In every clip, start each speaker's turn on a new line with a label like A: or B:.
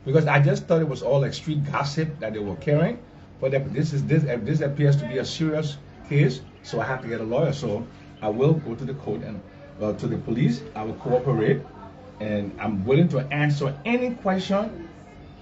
A: because I just thought it was all like street gossip that they were carrying. But this appears to be a serious case, so I have to get a lawyer. So I will go to the court and to the police. I will cooperate, and I'm willing to answer any question,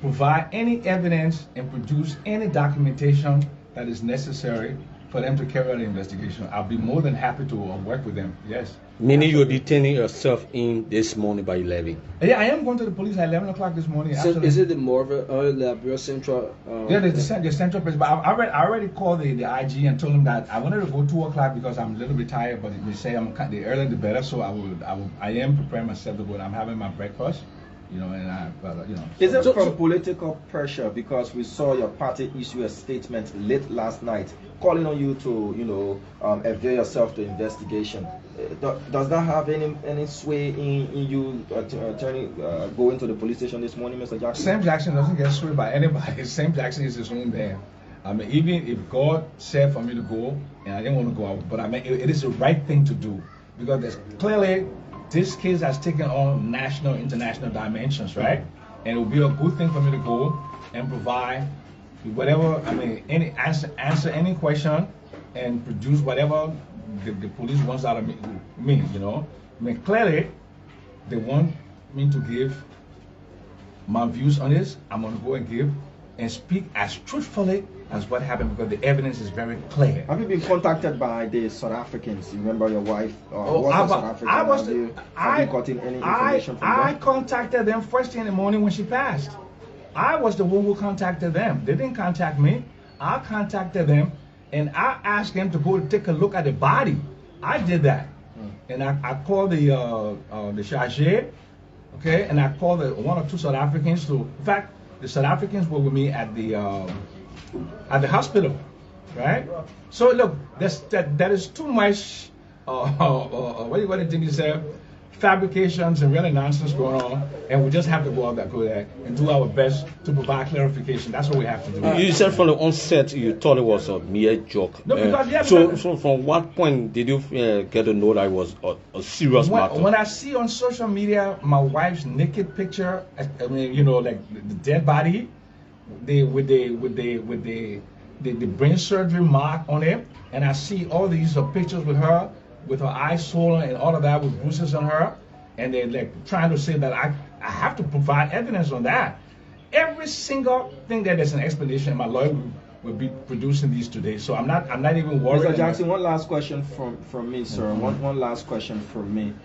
A: provide any evidence, and produce any documentation that is necessary for them to carry out the investigation. I'll be more than happy to work with them. Yes.
B: Meaning you're detaining yourself in this morning by 11?
A: Yeah, I am going to the police at 11 o'clock this morning.
C: So is it the Morville or the Central?
A: Yeah, the central place. But I already called the IG and told them that I wanted to go 2 o'clock because I'm a little bit tired. But they say the earlier the better. So I am preparing myself to go. I'm having my breakfast. You know, and
D: Is it from political pressure? Because we saw your party issue a statement late last night calling on you to, avail yourself to investigation. Does that have any sway in you going to the police station this morning, Mr. Jackson?
A: Sam Jackson doesn't get swayed by anybody. Sam Jackson is his own man. I mean, even if God said for me to go, and I didn't want to go out, but I mean, it is the right thing to do because there's clearly. This case has taken on national, international dimensions, right? And it will be a good thing for me to go and provide whatever, any answer any question and produce whatever the police wants out of me, clearly they want me to give my views on this. I'm going to go and give and speak as truthfully as what happened because the evidence is very clear.
D: Have you been contacted by the South Africans? You remember your wife was South African? Have you gotten any information from them?
A: I contacted them first thing in the morning when she passed. I was the one who contacted them. They didn't contact me. I contacted them and I asked them to go take a look at the body. I did that. And I called the charge, okay, and I called one or two South Africans to, in fact, the South Africans were with me at the hospital, right? So look, that is too much. What do you say? Fabrications and really nonsense going on, and we just have to go there and do our best to provide clarification. That's what we have to do.
B: You said from the onset you thought it was a mere joke.
A: No, because
B: so from what point did you get to know that it was a serious matter?
A: When I see on social media my wife's naked picture, like the dead body, with the brain surgery mark on it, and I see all these pictures with her. With her eyes swollen and all of that, with bruises on her, and they're like trying to say that I have to provide evidence on that. Every single thing that there's an explanation, my lawyer will be producing these today. So I'm not even worried.
D: Mr. Jackson, one last question from me, sir. Mm-hmm. One last question from me.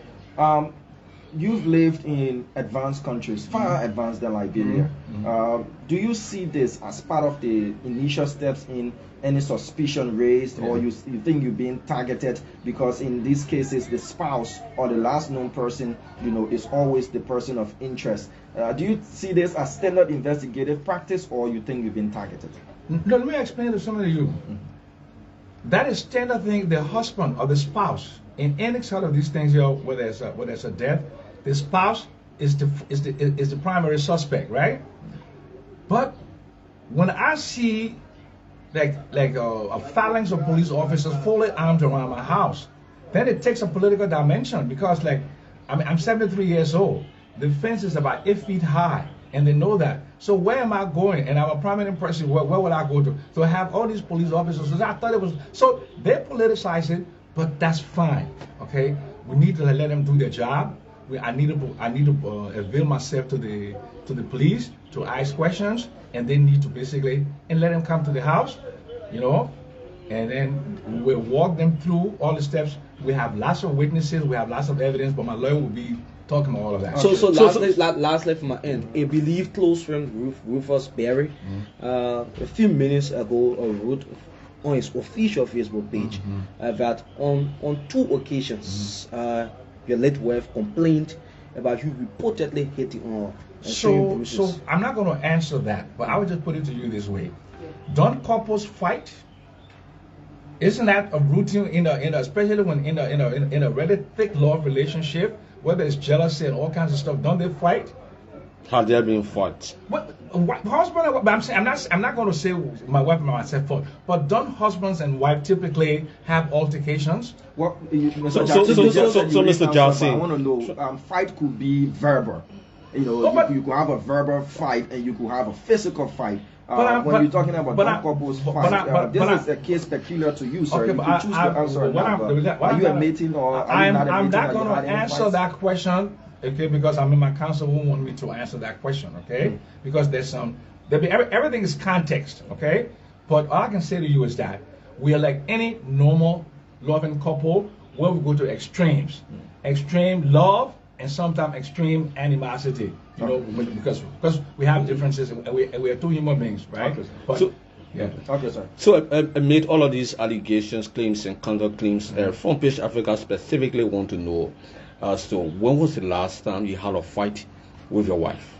D: You've lived in advanced countries, far advanced than Liberia. Mm-hmm. Do you see this as part of the initial steps in any suspicion raised, or you think you're being targeted? Because in these cases, the spouse or the last known person, is always the person of interest. Do you see this as standard investigative practice, or you think you've been targeted?
A: Let me explain to some of you. Mm-hmm. That is standard thing. The husband or the spouse in any sort of these things, where there's a death, the spouse is the primary suspect, right? But when I see like a phalanx of police officers fully armed around my house, then it takes a political dimension because I'm 73 years old. The fence is about 8 feet high, and they know that. So where am I going? And I'm a prominent person. Where would I go to? So I have all these police officers. So I thought it was so they politicize it, but that's fine. Okay, we need to let them do their job. I need to avail myself to the police to ask questions, and they need to basically and let them come to the house, and then we'll walk them through all the steps. We have lots of witnesses, we have lots of evidence, but my lawyer will be talking about all of that.
C: Lastly from my end, a believed close friend, Rufus Berry, a few minutes ago wrote on his official Facebook page that on 2 occasions your late wife complained about you reportedly hitting her.
A: So I'm not going to answer that, but I would just put it to you this way: don't couples fight? Isn't that a routine especially when in a really thick love relationship, whether it's jealousy and all kinds of stuff? Don't they fight?
B: Have there been fights?
A: Husband, I'm not going to say my wife and myself fought, but don't husbands and wife typically have altercations?
D: Well,
B: Mr. Jackson,
D: I want to know. Fight could be verbal. You know,
A: No, but-
D: you could have a verbal fight and you could have a physical fight.
A: But
D: When you're talking about couples fight, this is a case peculiar to you, sir.
A: Okay,
D: You
A: but
D: can choose to answer it now, but are you admitting or are you not
A: I'm
D: admitting
A: not
D: that you
A: going to
D: had any
A: answer
D: fights?
A: that question, okay, because I mean my counsel won't want me to answer that question, okay? Because everything is context, okay? But all I can say to you is that we are like any normal loving couple where we go to extremes. Extreme love and sometimes extreme animosity, you know, because we have differences and we are two human beings, right?
D: Okay.
A: But,
B: So-
A: yeah.
D: Okay, sir.
B: So amid all of these allegations, claims, and counter claims, Front Page Africa specifically want to know as to when was the last time you had a fight with your wife?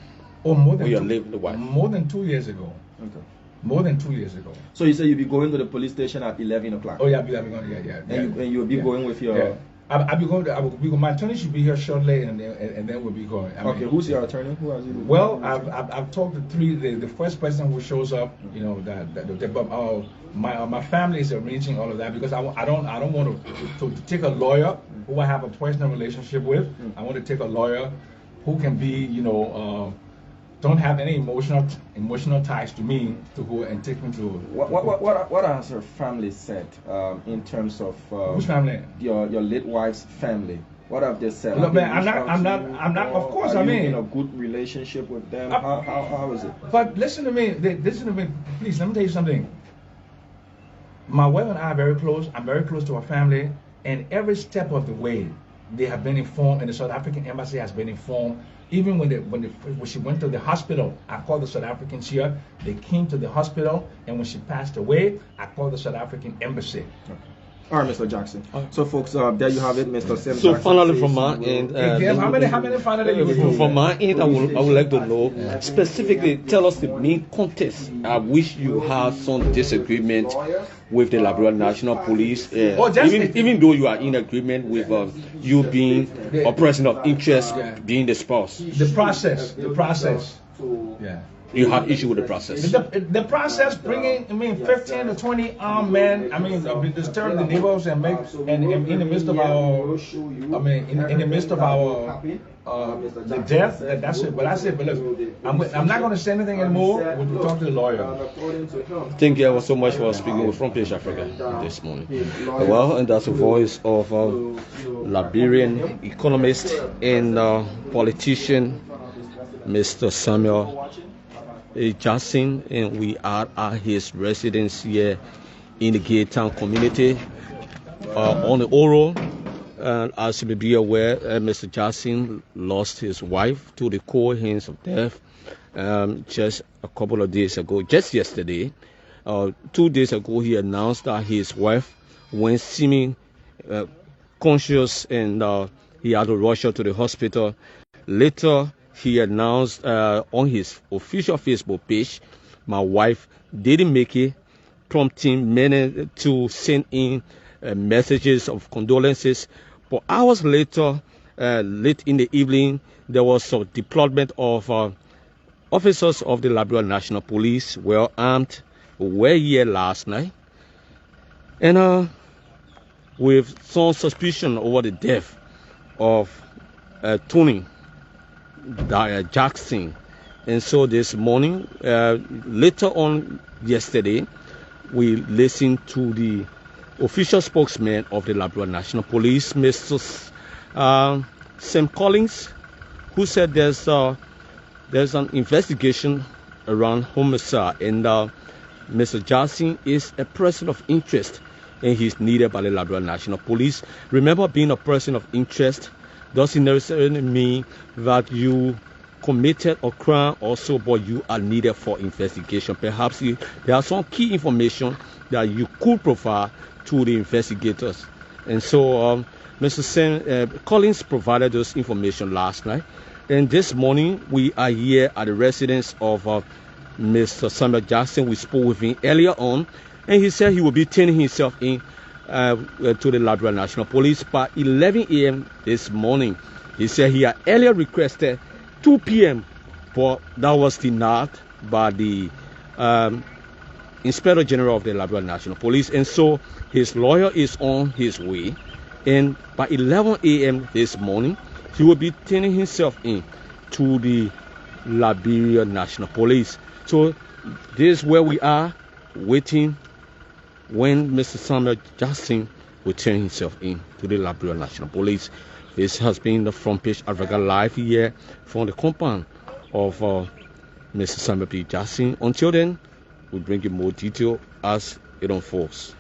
A: Oh, more than
B: Or your
A: two-
B: living wife?
A: More than 2 years ago.
D: Okay.
A: More than 2 years ago.
D: So you say you'll be going to the police station at 11 o'clock?
A: Oh yeah, I'll be going. Yeah.
D: And you'll be going with your...
A: Yeah. I'll be going. I will be going. My attorney should be here shortly, and then we'll be going. I
D: Okay,
A: mean,
D: who's your attorney? Who has you?
A: Well, I've talked to three. The first person who shows up, you know, but my family is arranging all of that because I don't want to take a lawyer who I have a personal relationship with. I want to take a lawyer who can be, you know, don't have any emotional ties to me to go and take me to.
D: What has her family said in terms of
A: Whose family?
D: your late wife's family? What have they said?
A: Look,
D: Have they
A: man,
D: reached out
A: I'm
D: to you,
A: not. Of
D: or
A: course,
D: are
A: I
D: you
A: mean,
D: in a good relationship with them.
A: I-
D: How is it?
A: But listen to me. Listen to me, please. Let me tell you something. My wife and I are very close. I'm very close to our family, and every step of the way, they have been informed, and the South African embassy has been informed. Even when she went to the hospital, I called the South Africans here. They came to the hospital, and when she passed away, I called the South African embassy.
D: All right, Mr. Jackson. So, folks, there you have it, Mr. Sam
B: So
D: Jackson
B: finally,
D: says
B: from my
D: he will-
B: end,
A: Again, how many finally you will do?
B: from my end, I would like to know specifically. Tell us the main context at which you have some disagreement with the Liberia National Police. Even though you are in agreement with you being a person of interest, being the spouse,
A: The process. Yeah.
B: you have issue with the process.
A: The process bringing, 15 to 20 armed men, disturb the neighbors and in the midst of our, in the midst of our, the death, that's it. But I said, but look, I'm not going to say anything anymore. We'll talk to the lawyer.
B: Thank you ever so much for speaking with Front Page Africa this morning. Well, and that's the voice of Liberian economist and politician, Mr. Samuel Jackson, and we are at his residence here in the Gay Town community on the Oro. And as you may be aware, Mr. Jackson lost his wife to the cold hands of death just a couple of days ago, just yesterday. 2 days ago, he announced that his wife went seeming conscious and he had to rush her to the hospital. Later, he announced on his official Facebook page, my wife didn't make it, prompting many to send in messages of condolences. But hours later, late in the evening, there was some deployment of officers of the Liberia National Police, well armed, were here last night. And with some suspicion over the death of Tony Jackson. And so this morning, later on yesterday, we listened to the official spokesman of the Liberia National Police, Mr. Sam Collins, who said there's an investigation around homicide, and Mr. Jackson is a person of interest, and he's needed by the Liberia National Police. Remember, being a person of interest doesn't necessarily mean that you committed a crime also, but you are needed for investigation. Perhaps there are some key information that you could provide to the investigators. And so Mr. Sam Collins provided those information last night. And this morning, we are here at the residence of Mr. Samuel Jackson. We spoke with him earlier on, and he said he will be turning himself in to the Liberia National Police by 11 a.m. this morning. He said he had earlier requested 2 p.m., but that was denied by the Inspector General of the Liberia National Police, and so his lawyer is on his way, and by 11 a.m. this morning, he will be turning himself in to the Liberia National Police. So this is where we are, waiting when Mr. Samuel Jackson will turn himself in to the Liberia National Police. This has been the Front Page Africa Live here from the compound of Mr. Samuel P. Jackson. Until then, we'll bring you more detail as it unfolds.